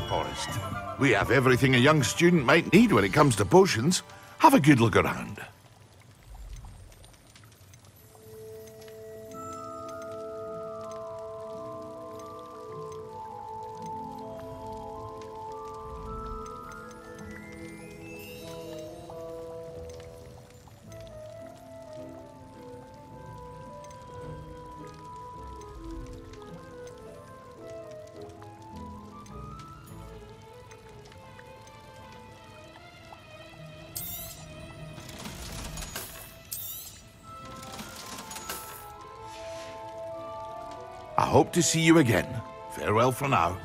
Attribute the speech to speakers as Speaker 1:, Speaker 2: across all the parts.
Speaker 1: Forest. We have everything a young student might need when it comes to potions. Have a good look around. I hope to see you again. Farewell for now.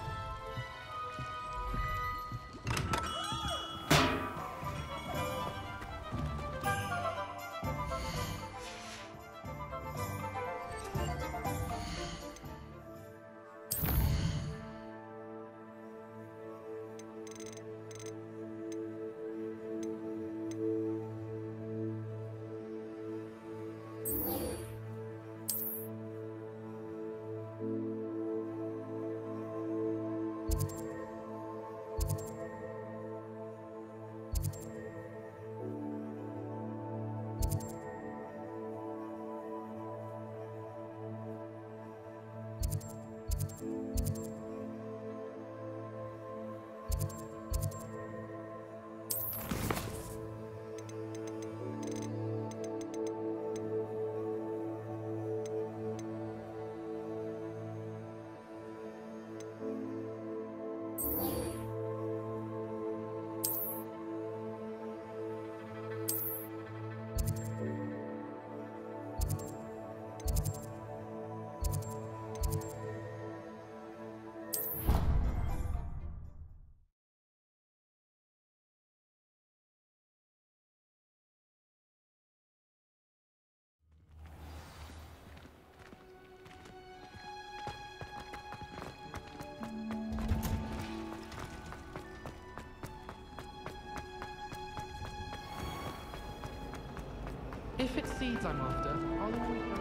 Speaker 2: If it's seeds I'm after, I'll always go.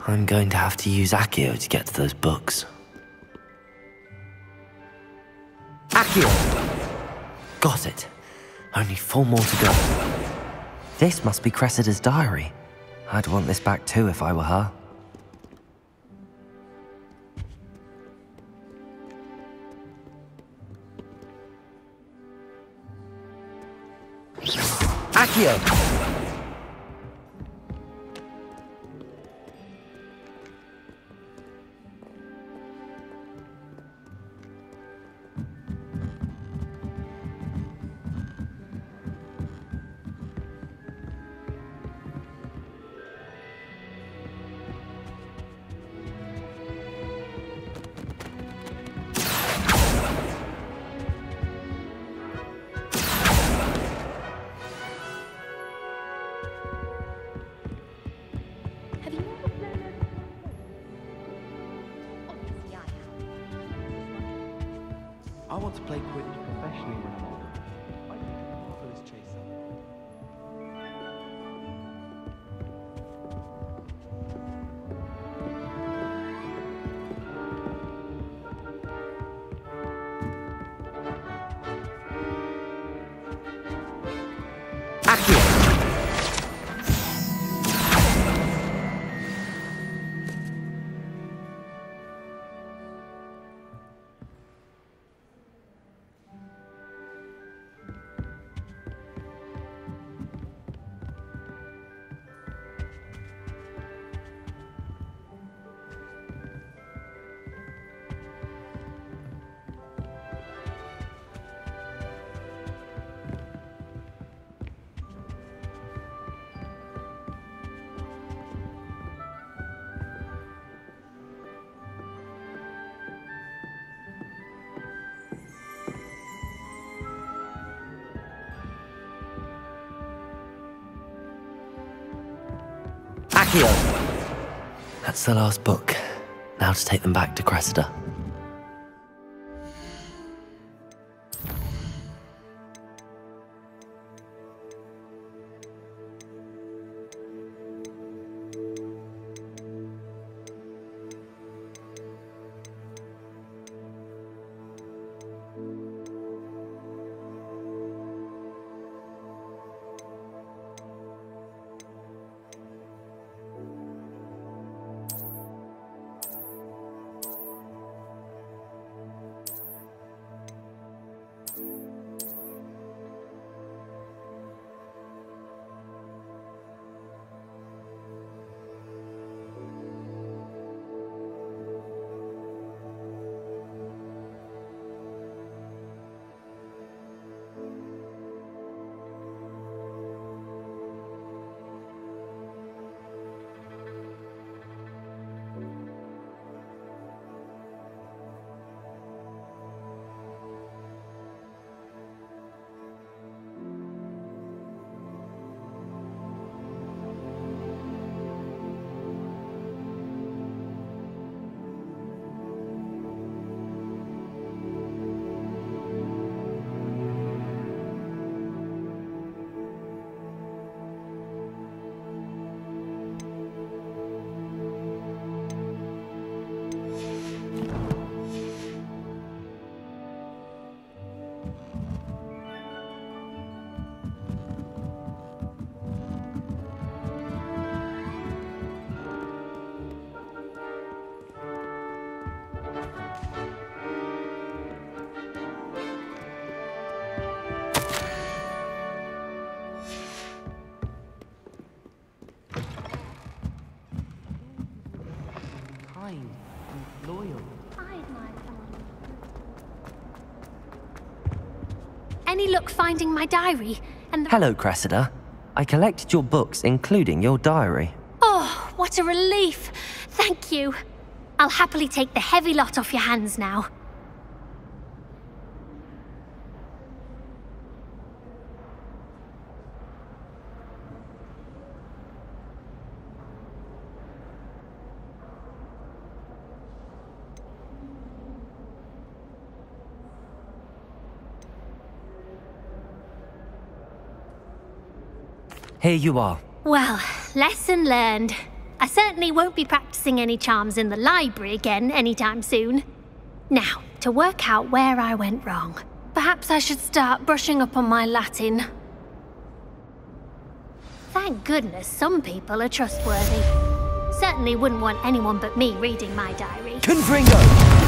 Speaker 3: I'm going to have to use Accio to get to those books. Accio! Got it. Only 4 more to go. This must be Cressida's diary. I'd want this back too if I were her. Accio!
Speaker 2: want to play Quidditch professionally when I'm older. I think I'm a marvelous chaser.
Speaker 3: That's the last book. Now to take them back to Cressida.
Speaker 2: Kind and loyal.
Speaker 4: I admire someone. Any luck finding my diary and the...
Speaker 3: Hello, Cressida. I collected your books, including your diary.
Speaker 4: Oh, what a relief. Thank you. I'll happily take the heavy lot off your hands now.
Speaker 3: Here you are.
Speaker 4: Well, lesson learned. I certainly won't be practicing any charms in the library again anytime soon. Now, to work out where I went wrong. Perhaps I should start brushing up on my Latin. Thank goodness some people are trustworthy. Certainly wouldn't want anyone but me reading my diary.
Speaker 3: Confringo!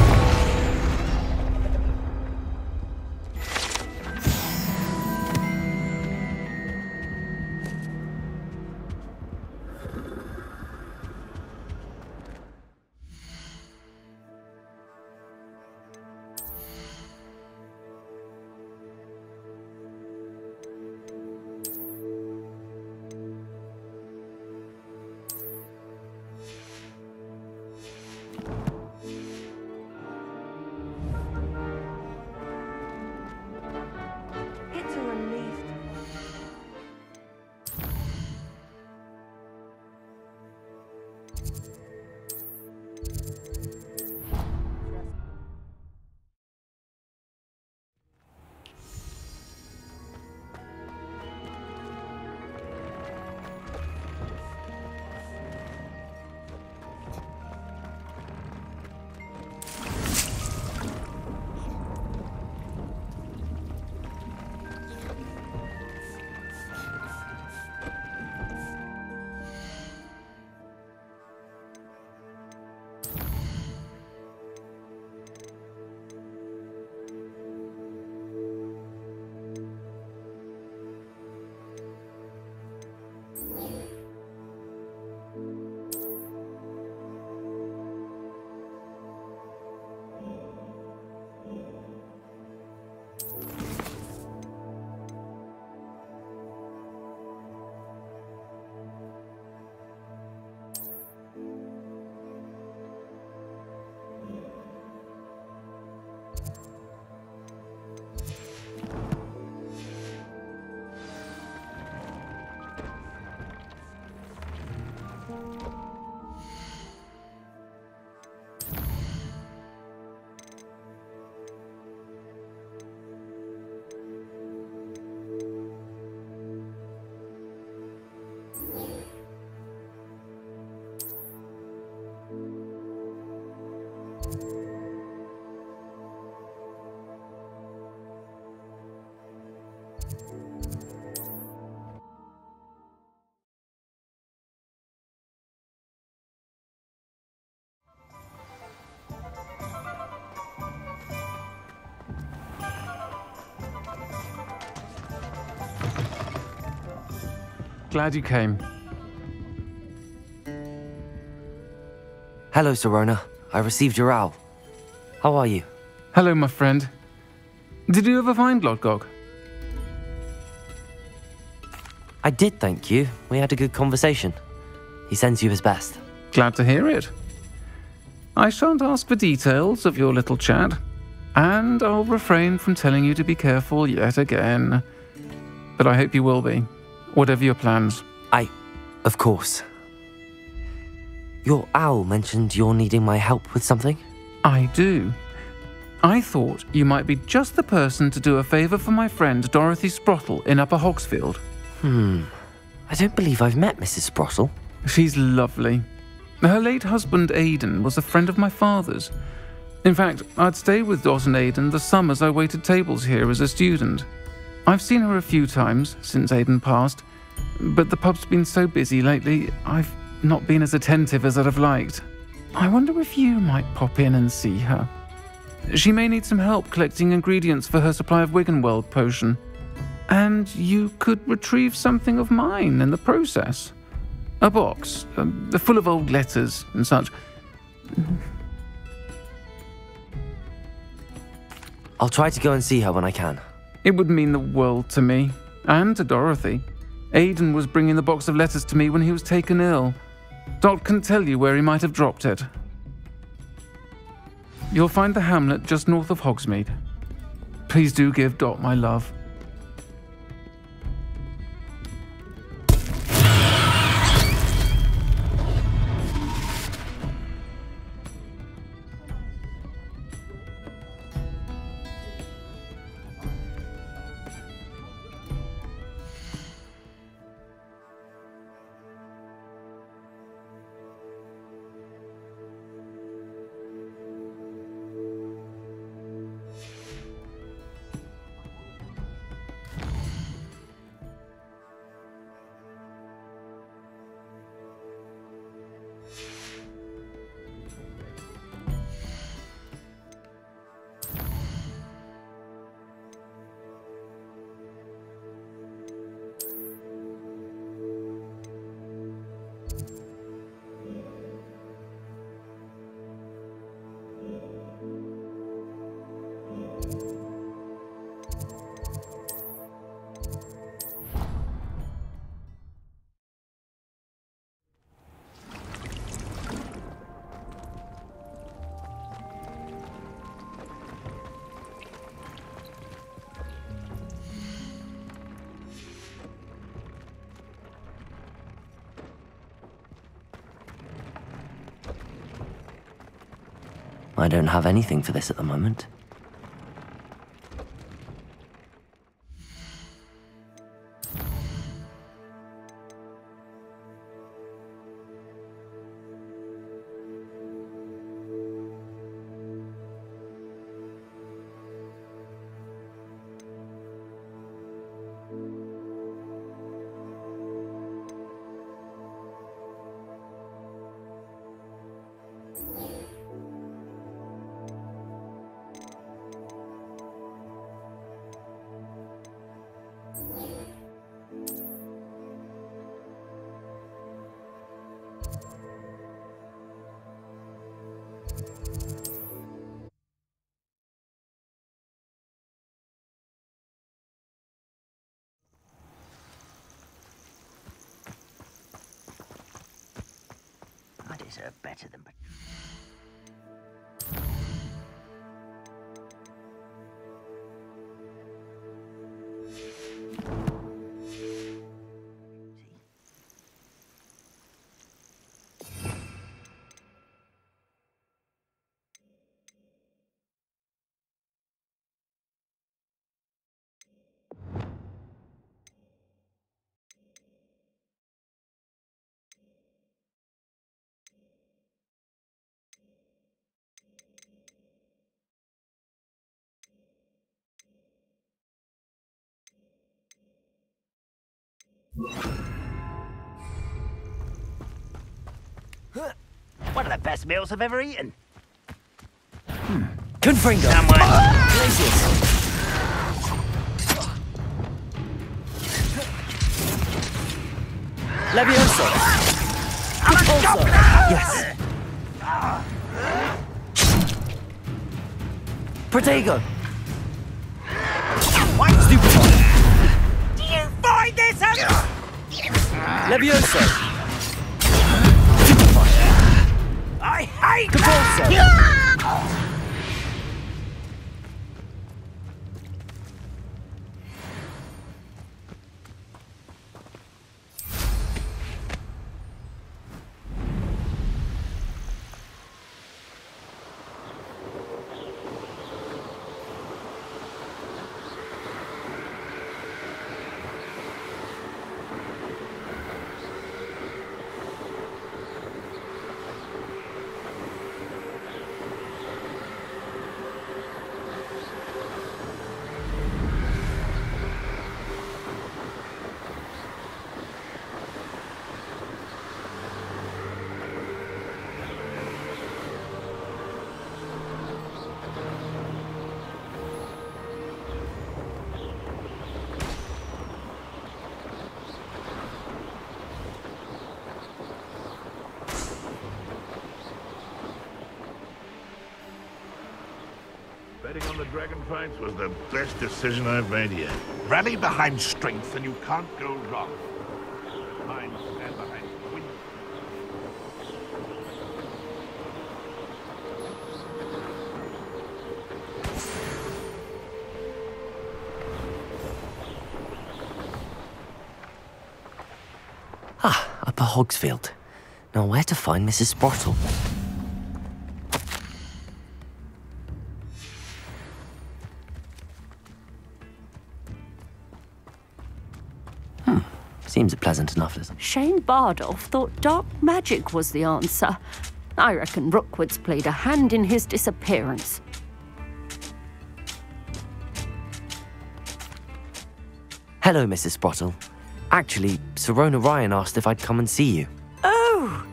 Speaker 2: Glad you came.
Speaker 3: Hello, Sirona. I received your owl. How are you?
Speaker 2: Hello, my friend. Did you ever find Lodgok?
Speaker 3: I did, thank you. We had a good conversation. He sends you his best.
Speaker 2: Glad to hear it. I shan't ask for details of your little chat, and I'll refrain from telling you to be careful yet again. But I hope you will be, whatever your plans.
Speaker 3: Of course. Your owl mentioned you're needing my help with something?
Speaker 2: I do. I thought you might be just the person to do a favour for my friend Dorothy Sprottle in Upper Hogsfield.
Speaker 3: I don't believe I've met Mrs. Sprottle.
Speaker 2: She's lovely. Her late husband Aidan was a friend of my father's. In fact, I'd stay with Dot and Aidan the summers I waited tables here as a student. I've seen her a few times since Aidan passed, but the pub's been so busy lately, I've not been as attentive as I'd have liked. I wonder if you might pop in and see her. She may need some help collecting ingredients for her supply of Wiggenweld potion. And you could retrieve something of mine in the process. A box, full of old letters and such.
Speaker 3: I'll try to go and see her when I can.
Speaker 2: It would mean the world to me, and to Dorothy. Aidan was bringing the box of letters to me when he was taken ill. Dot can tell you where he might have dropped it. You'll find the hamlet just north of Hogsmeade. Please do give Dot my love.
Speaker 3: I don't have anything for this at the moment.
Speaker 5: I deserve better than... One of the best meals I've ever eaten.
Speaker 3: Confringo! Gracious! Levioso! Also! Yes! Protego! Stupefy!
Speaker 5: Do you find this
Speaker 3: Levioso!
Speaker 5: I hate
Speaker 3: Convulso!
Speaker 1: Betting on the dragon fights was the best decision I've made yet. Rally behind strength and you can't go wrong. Mind, stand behind win.
Speaker 3: Upper Hogsfield. Now where to find Mrs. Sprottle? Seems a pleasant enough little.
Speaker 6: Shane Bardolph thought dark magic was the answer. I reckon Rookwood's played a hand in his disappearance.
Speaker 3: Hello, Mrs. Sprottle. Actually, Sirona Ryan asked if I'd come and see you.
Speaker 6: Oh,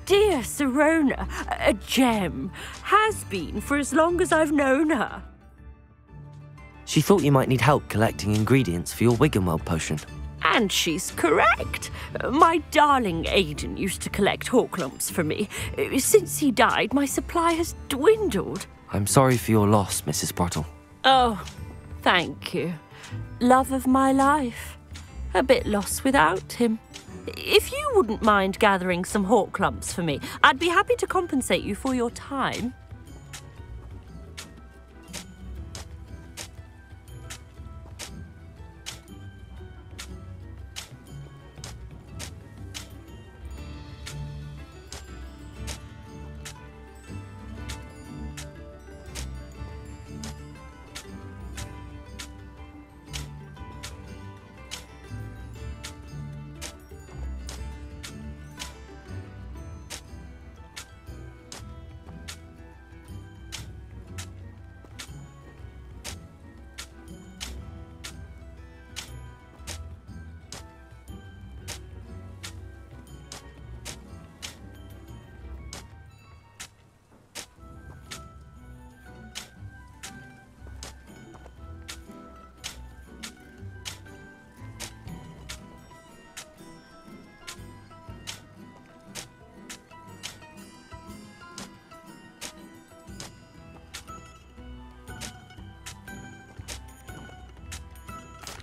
Speaker 6: dear Sirona, a gem. Has been for as long as I've known her.
Speaker 3: She thought you might need help collecting ingredients for your Wiggenweld potion.
Speaker 6: And she's correct. My darling Aidan used to collect Horklumps for me. Since he died, my supply has dwindled.
Speaker 3: I'm sorry for your loss, Mrs. Sprottle.
Speaker 6: Oh, thank you. Love of my life. A bit lost without him. If you wouldn't mind gathering some Horklumps for me, I'd be happy to compensate you for your time.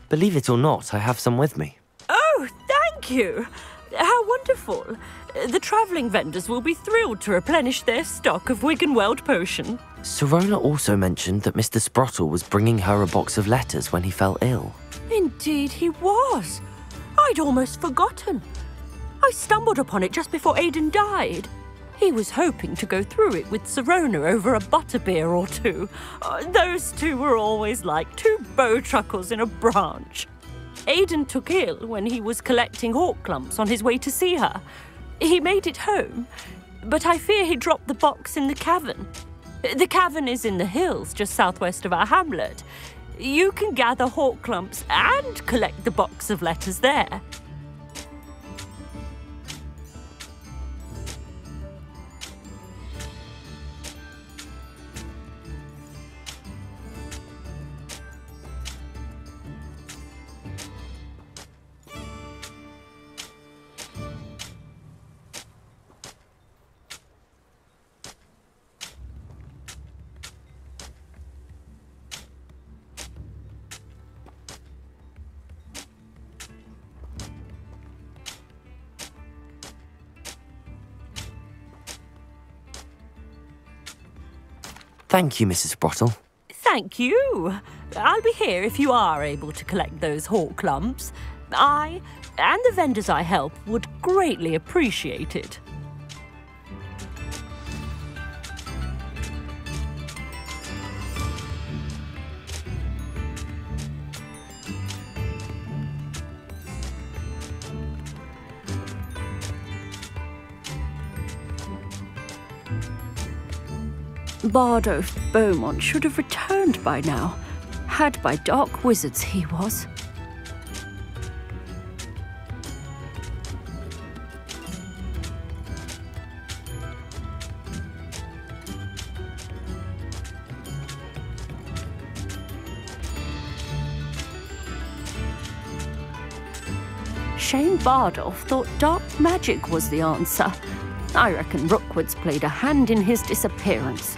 Speaker 3: Believe it or not, I have some with me.
Speaker 6: Oh, thank you. How wonderful. The travelling vendors will be thrilled to replenish their stock of Wiggenweld potion.
Speaker 3: Sirona also mentioned that Mr. Sprottle was bringing her a box of letters when he fell ill.
Speaker 6: Indeed he was. I'd almost forgotten. I stumbled upon it just before Aidan died. He was hoping to go through it with Sirona over a butterbeer or two. Those two were always like two bowtruckles in a branch. Aidan took ill when he was collecting Horklumps on his way to see her. He made it home, but I fear he dropped the box in the cavern. The cavern is in the hills just southwest of our hamlet. You can gather Horklumps and collect the box of letters there.
Speaker 3: Thank you, Mrs. Sprottle.
Speaker 6: Thank you. I'll be here if you are able to collect those hawk lumps. I and the vendors I help would greatly appreciate it. Bardolph Beaumont should have returned by now. Had by dark wizards he was. Shane Bardolph thought dark magic was the answer. I reckon Rookwood's played a hand in his disappearance.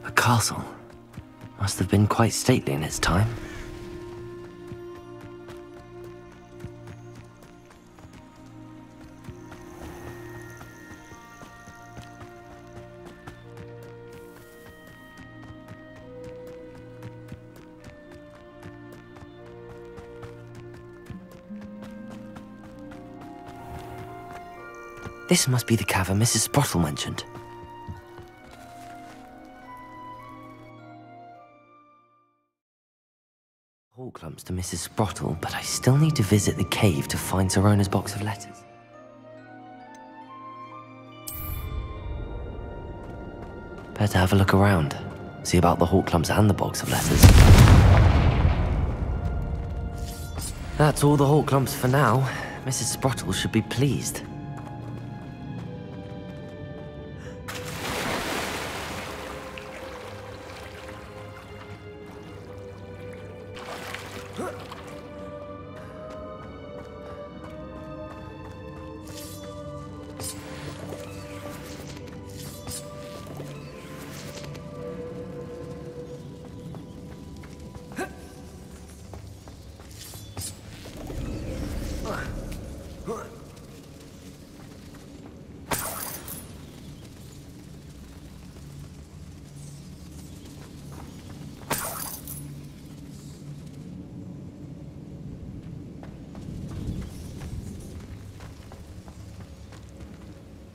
Speaker 3: A castle. Must have been quite stately in its time. This must be the cavern Mrs. Sprottle mentioned. Hawk lumps to Mrs. Sprottle, but I still need to visit the cave to find Sirona's box of letters. Better have a look around. See about the hawk lumps and the box of letters. That's all the hawk lumps for now. Mrs. Sprottle should be pleased.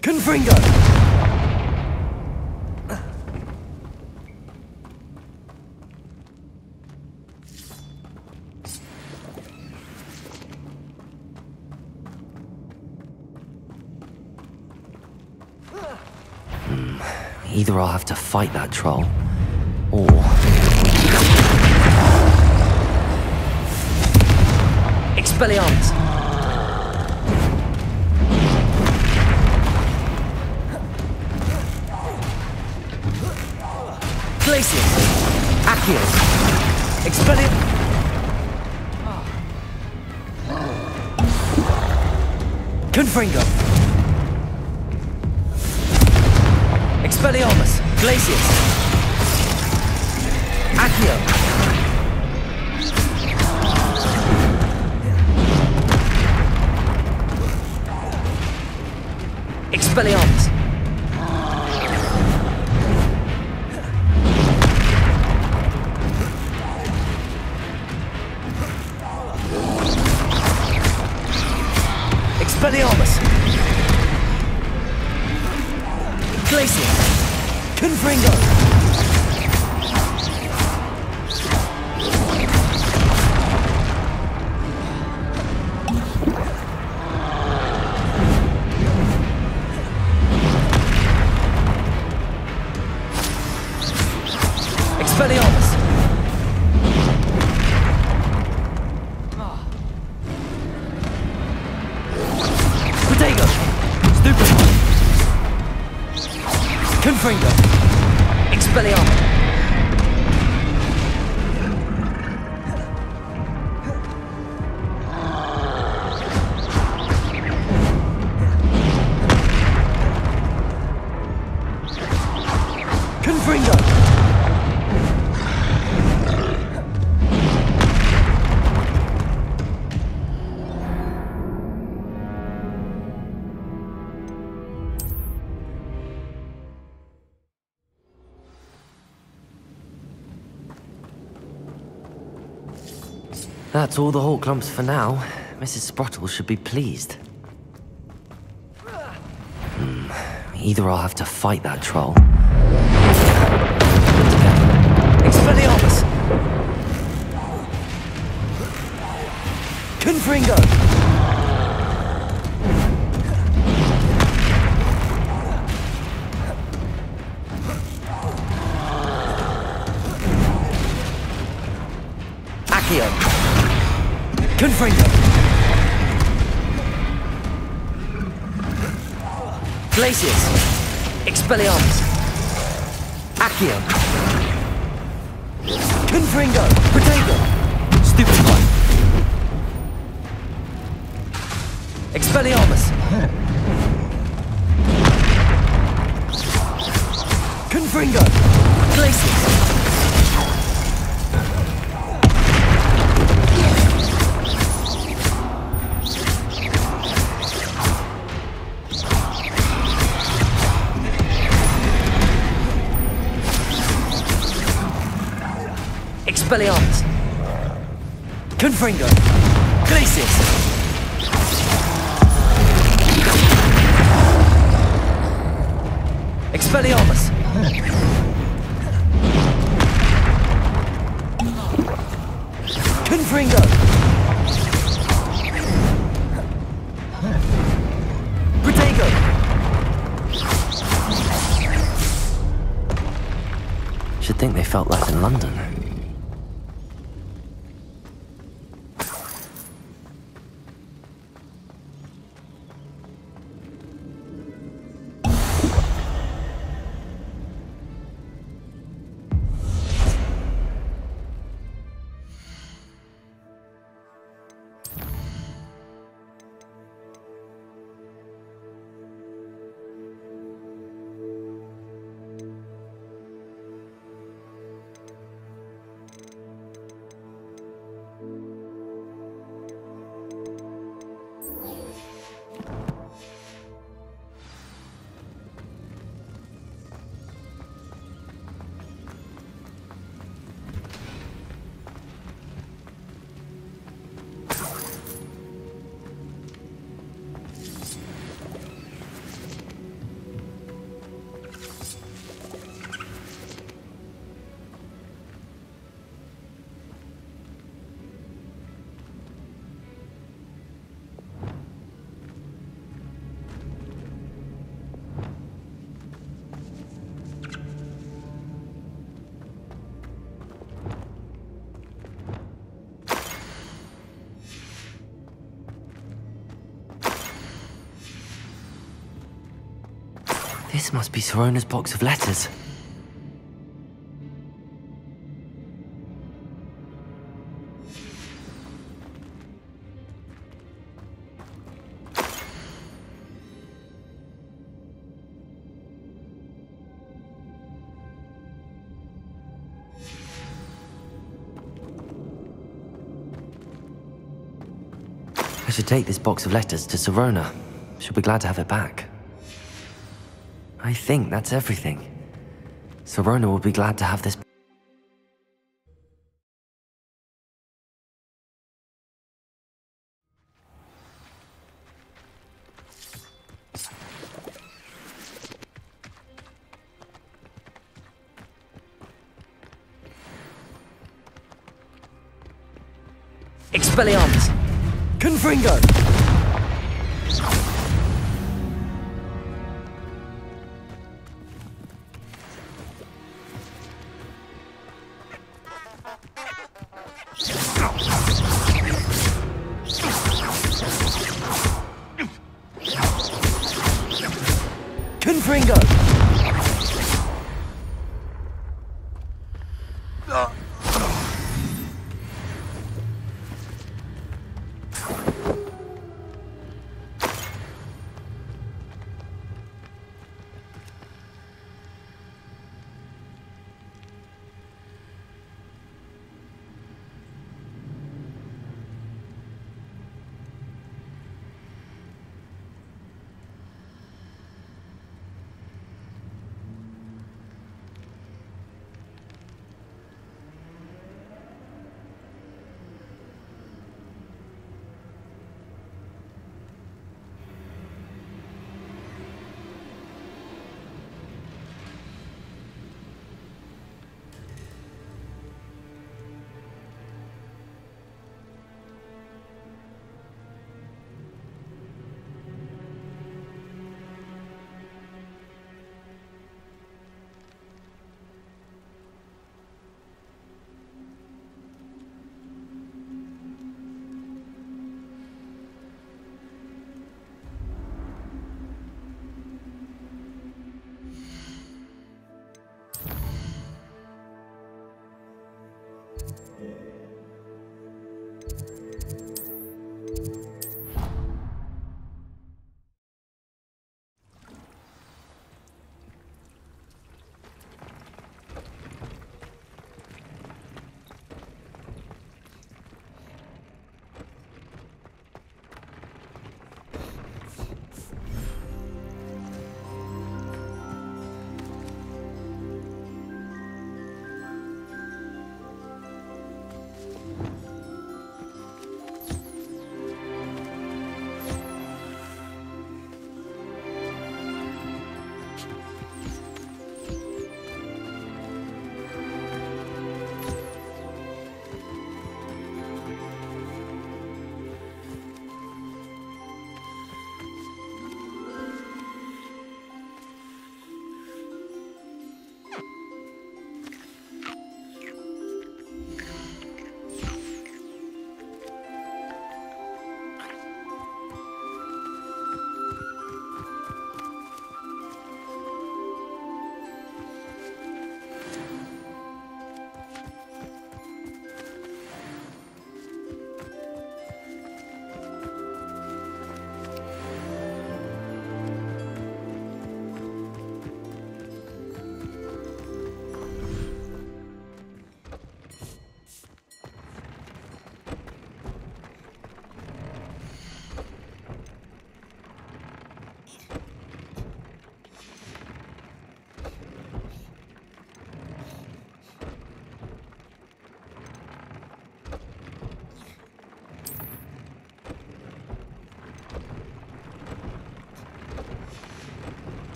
Speaker 3: Confringo! Either I'll have to fight that troll, or... Expelliarmus! Glacius! Accius! Expelliarmus! Confringo! Expelliarmus! Glacius! Accio! Expelliarmus! Glacius! Confringo! Expelliarmus! Protego! Stupefy! Confringo! Expelliarmus! Confringo! That's all the Hawk Clumps for now. Mrs. Sprottle should be pleased. Either I'll have to fight that troll. Expelliarmus! Confringo! Accio! Confringo! Glacius! Expelliarmus! Accio! Confringo! Protego! Stupefy! Expelliarmus! Confringo! Glacius! Expelliarmus! Confringo! Glacius! Expelliarmus! Confringo! Protego! Should think they felt that in London. This must be Sirona's box of letters. I should take this box of letters to Sirona. She'll be glad to have it back. I think that's everything. Sirona will be glad to have this. Expelliarmus! Confringo! Confringo!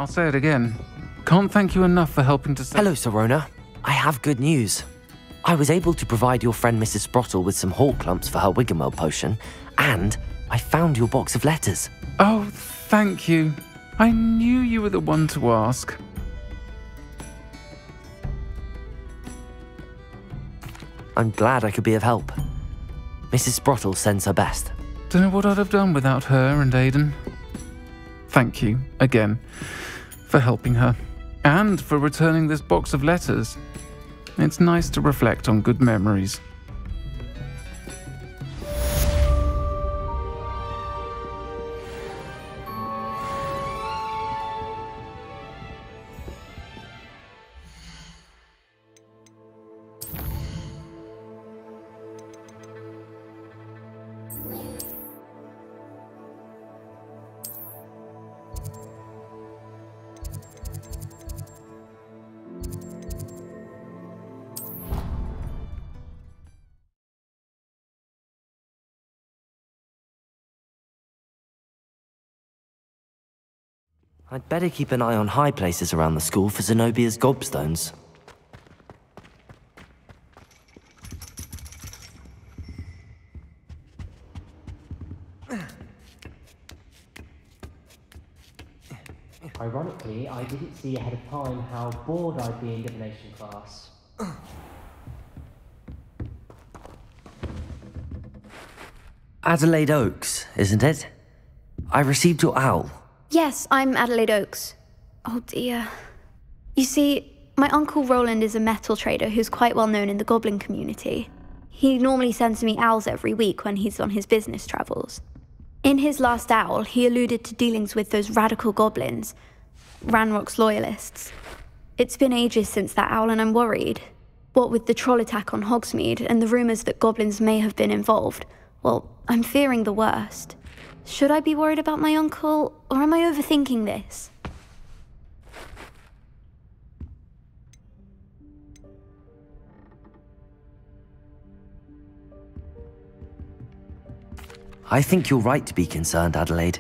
Speaker 2: I'll say it again. Can't thank you enough for helping to save...
Speaker 3: Hello, Sirona. I have good news. I was able to provide your friend Mrs. Sprottle with some hawk clumps for her Wiggenweld potion, and I found your box of letters.
Speaker 2: Oh, thank you. I knew you were the one to ask.
Speaker 3: I'm glad I could be of help. Mrs. Sprottle sends her best.
Speaker 2: Don't know what I'd have done without her and Aidan. Thank you, again, for helping her, and for returning this box of letters. It's nice to reflect on good memories.
Speaker 3: I'd better keep an eye on high places around the school for Zenobia's gobstones.
Speaker 7: Ironically, I didn't see ahead of time how bored I'd be in divination class.
Speaker 3: Adelaide Oaks, isn't it? I received your owl.
Speaker 8: Yes, I'm Adelaide Oaks. Oh dear. You see, my Uncle Roland is a metal trader who's quite well known in the goblin community. He normally sends me owls every week when he's on his business travels. In his last owl, he alluded to dealings with those radical goblins, Ranrock's loyalists. It's been ages since that owl and I'm worried. What with the troll attack on Hogsmeade and the rumours that goblins may have been involved, well, I'm fearing the worst. Should I be worried about my uncle, or am I overthinking this?
Speaker 3: I think you're right to be concerned, Adelaide.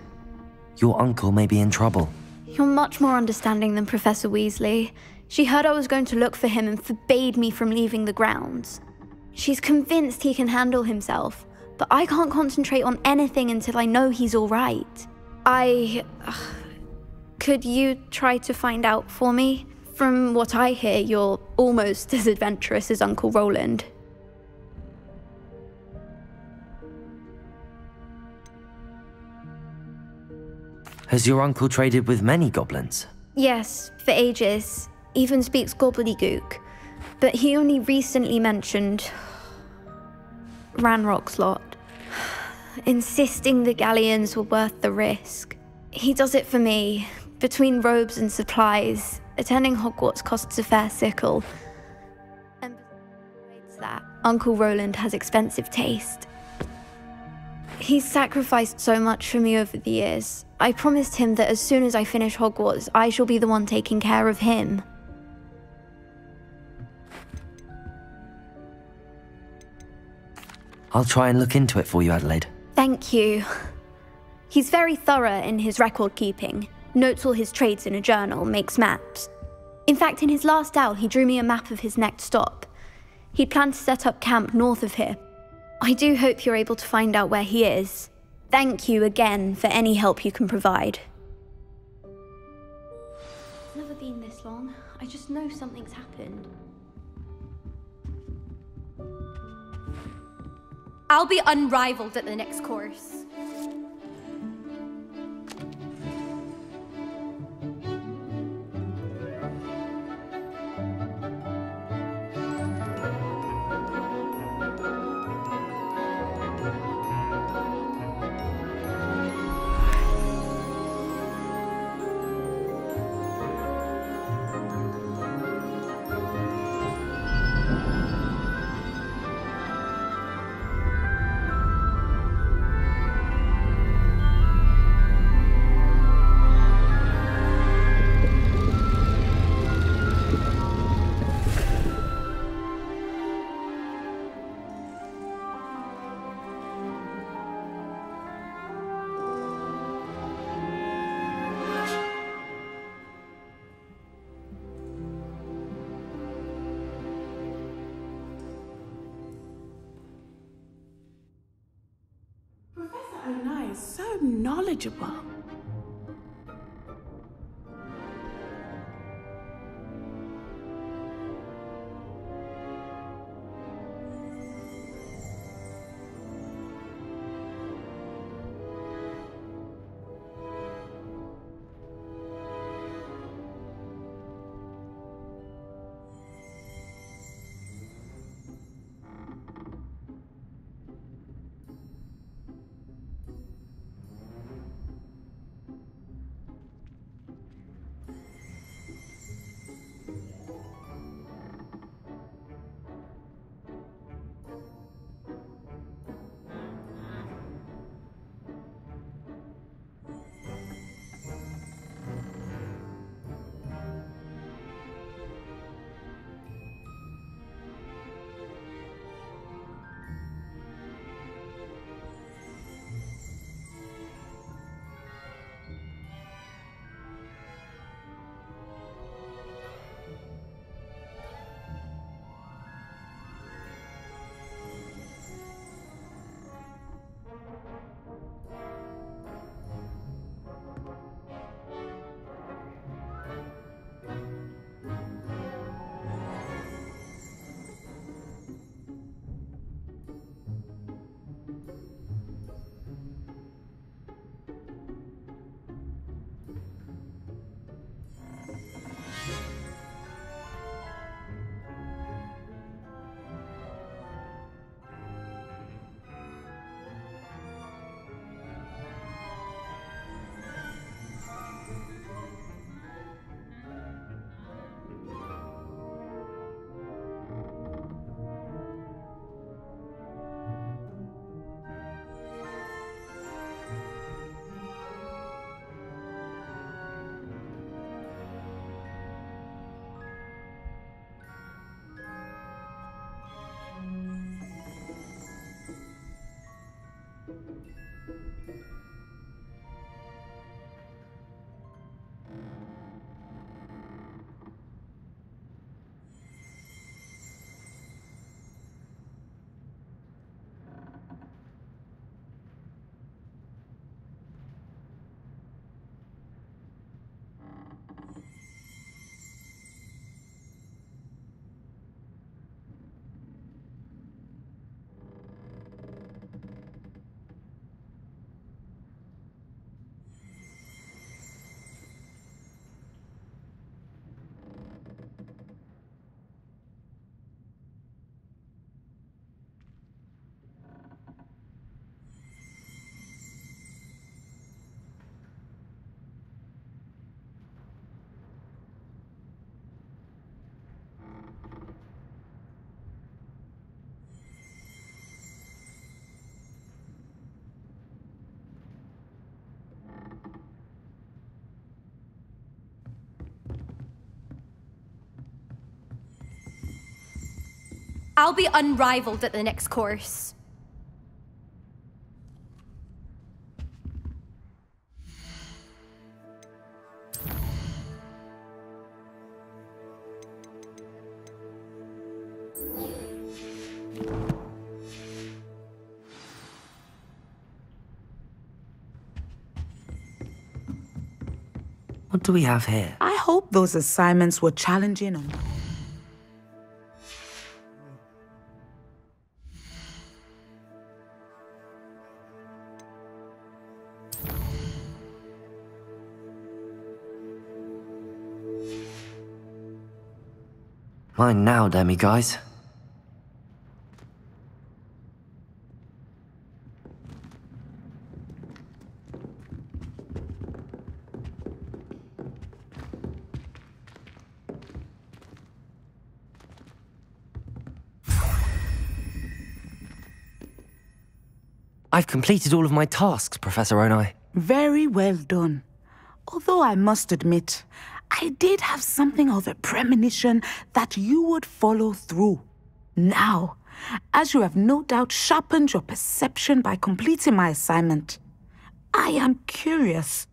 Speaker 3: Your uncle may be in trouble.
Speaker 8: You're much more understanding than Professor Weasley. She heard I was going to look for him and forbade me from leaving the grounds. She's convinced he can handle himself, but I can't concentrate on anything until I know he's all right. Could you try to find out for me? From what I hear, you're almost as adventurous as Uncle Roland.
Speaker 3: Has your uncle traded with many goblins?
Speaker 8: Yes, for ages. Even speaks gobbledygook. But he only recently mentioned Ranrock's lot, insisting the galleons were worth the risk. He does it for me. Between robes and supplies, attending Hogwarts costs a fair sickle. And besides that, Uncle Roland has expensive taste. He's sacrificed so much for me over the years. I promised him that as soon as I finish Hogwarts, I shall be the one taking care of him.
Speaker 3: I'll try and look into it for you, Adelaide.
Speaker 8: Thank you. He's very thorough in his record keeping, notes all his trades in a journal, makes maps. In fact, in his last owl, he drew me a map of his next stop. He'd planned to set up camp north of here. I do hope you're able to find out where he is. Thank you again for any help you can provide. It's never been this long. I just know something's happened.
Speaker 9: I'll be unrivaled at the next course.
Speaker 10: knowledgeable.
Speaker 9: I'll be unrivaled at the next course.
Speaker 3: What do we have here?
Speaker 11: I hope those assignments were challenging enough.
Speaker 3: Mine now, demi-guys. I've completed all of my tasks, Professor Onai.
Speaker 11: Very well done. Although I must admit, I did have something of a premonition that you would follow through. Now, as you have no doubt sharpened your perception by completing my assignment, I am curious,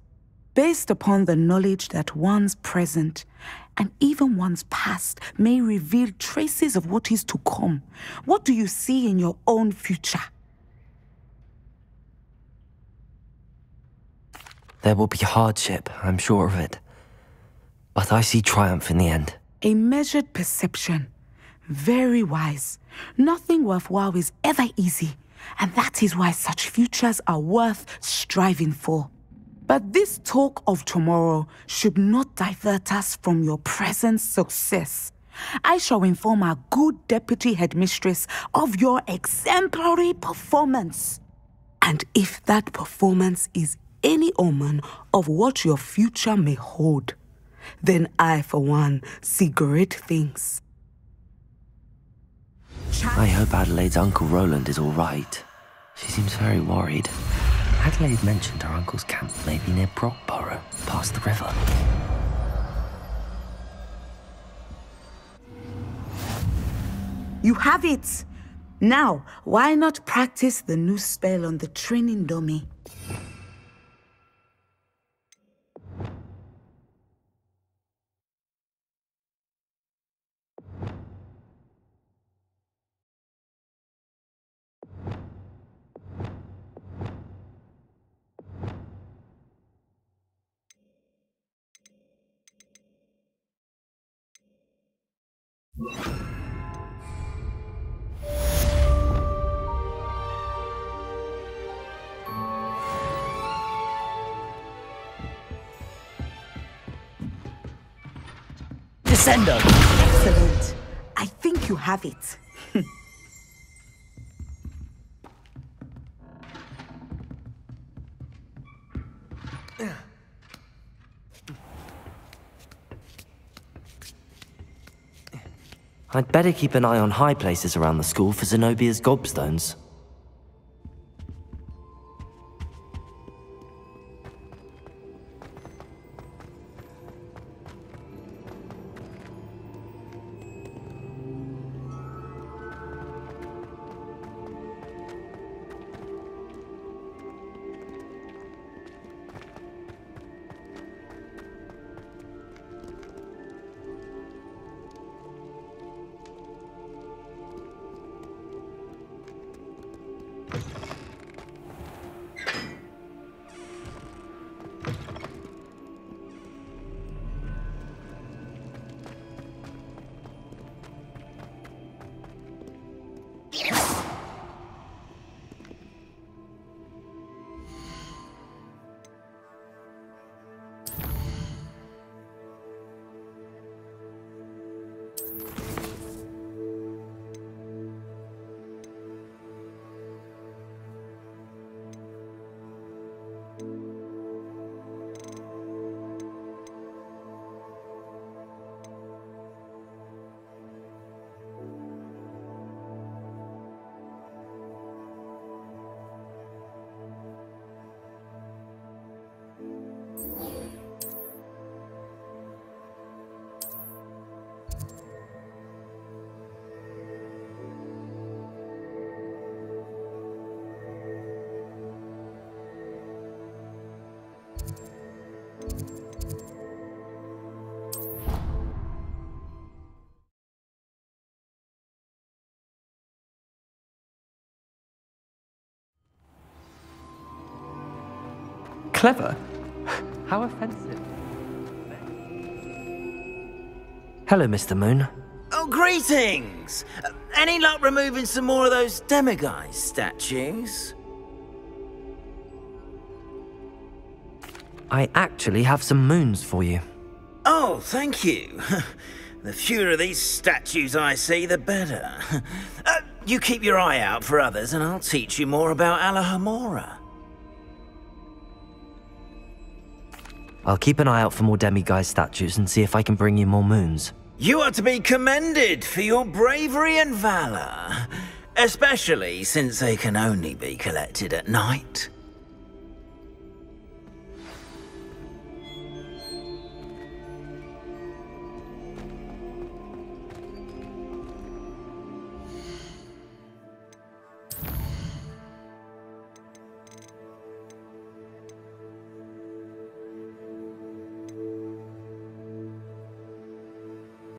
Speaker 11: based upon the knowledge that one's present and even one's past may reveal traces of what is to come. What do you see in your own future?
Speaker 3: There will be hardship, I'm sure of it. But I see triumph in the end.
Speaker 11: A measured perception. Very wise. Nothing worthwhile is ever easy, and that is why such futures are worth striving for. But this talk of tomorrow should not divert us from your present success. I shall inform our good deputy headmistress of your exemplary performance. And if that performance is any omen of what your future may hold, then I, for one, see great things.
Speaker 3: I hope Adelaide's Uncle Roland is all right. She seems very worried. Adelaide mentioned her uncle's camp may be near Brockborough, past the river.
Speaker 11: You have it! Now, why not practice the new spell on the training dummy?
Speaker 5: Descendo!
Speaker 11: Excellent. I think you have it.
Speaker 3: I'd better keep an eye on high places around the school for Zenobia's gobstones.
Speaker 2: Clever? How offensive.
Speaker 3: Hello, Mr. Moon.
Speaker 5: Oh, greetings! Any luck removing some more of those demiguise statues?
Speaker 3: I actually have some moons for you.
Speaker 5: Oh, thank you. The fewer of these statues I see, the better. You keep your eye out for others, and I'll teach you more about Alohomora.
Speaker 3: I'll keep an eye out for more demiguise statues and see if I can bring you more moons.
Speaker 5: You are to be commended for your bravery and valor, especially since they can only be collected at night.